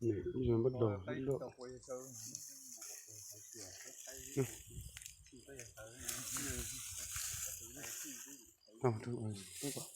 Này bây giờ bắt đầu hút độ. Nào thử ơi, các bạn.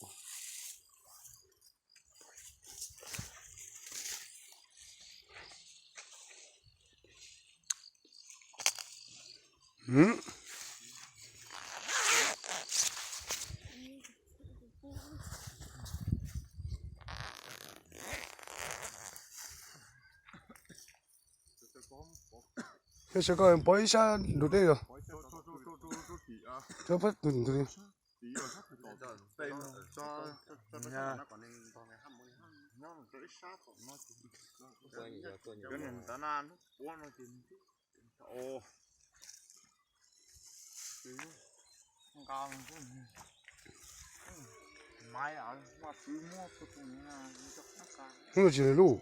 Thế sẽ có em bói xa đột đây rồi. Cho phát từng từ đi. Không được chỉ là lũ.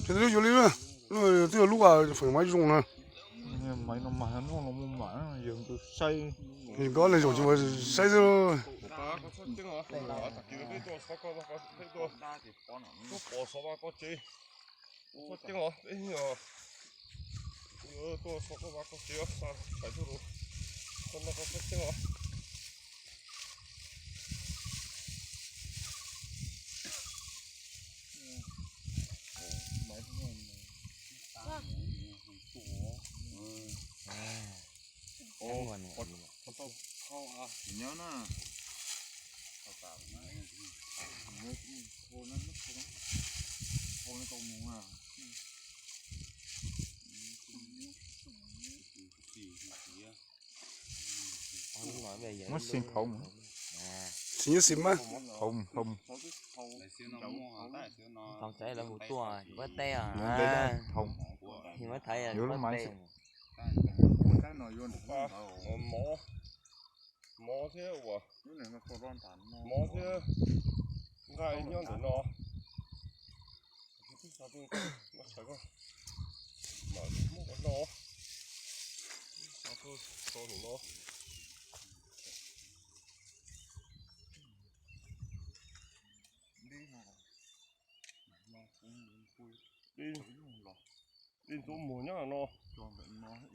Cho tôi vô đi nữa. Nó tức là lúc à phải máy dùng nè. Máy nó mà nó mà dùng từ xây. Thì có này dùng chứ mà xây rồi. Nhớ nó. Nó xin thùng. Xin nhớ sim á. Thùng. Còn chạy là một tua với te à. Thùng. Thì mới thấy là có te. Mỏ thế à? Mỏ thế. Ngay nhon để nó. Sao tôi nó chạy qua. Mà mua cái nó. Sao tôi cho nó. Đi chỗ mùa nhá nó.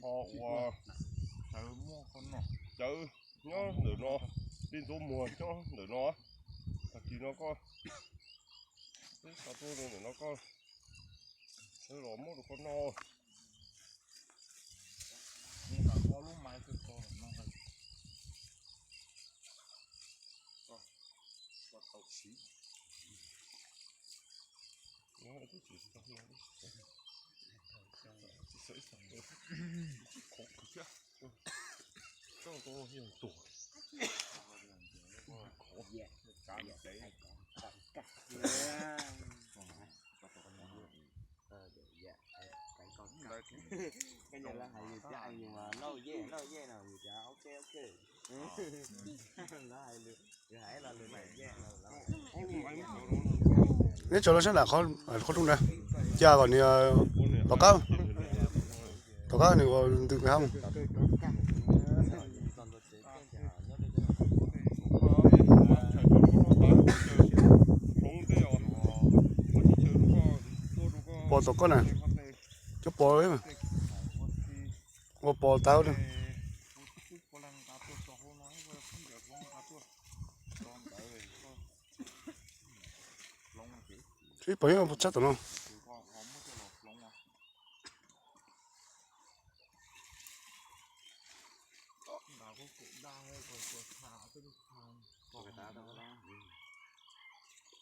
Wow. Chữ nhá để nó. Đi chỗ mùa cho để nó. Thật kỳ nó coi. Sao tôi để nó coi. Thế rồi mua được con no. Có lúc mai tôi cho nó hơi. Và khẩu xí. Nó cứ chỉ cho nó đi. Chỉ sợi sợi thôi. Khó cực chứ. Cho tôi hiện tuổi. Khó. Cảm thấy. Cái này là hay gì chạy nhưng mà lâu dễ nào gì chả ok. Nó hay được hãy là lừa này dễ Cái chỗ đó sẽ là khó trung đây. Cha còn thì báo cáo này còn từ không? Bỏ tổ con này, cho bỏ đấy mà, bỏ tao đi. Cái bấy giờ chắc tao nó.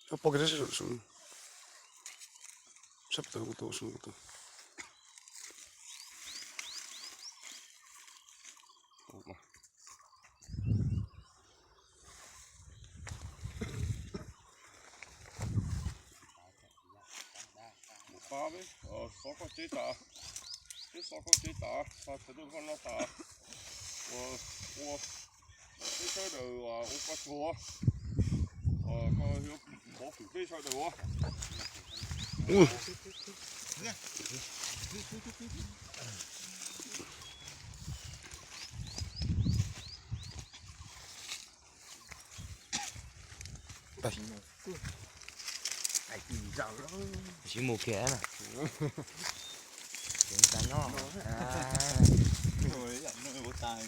Cho bỏ cái đấy xuống. Sắp tới một tổ xuống một tổ. Ba với sáu con chế tả, cái sáu con chế tả, sao thấy được con nó tả, cái chơi đầu ô cá chua, coi hiếu bỏ thử cái chơi đầu ai chỉ giàu lắm chỉ một kẻ nè chúng ta nó Rồi dặn nó vô tài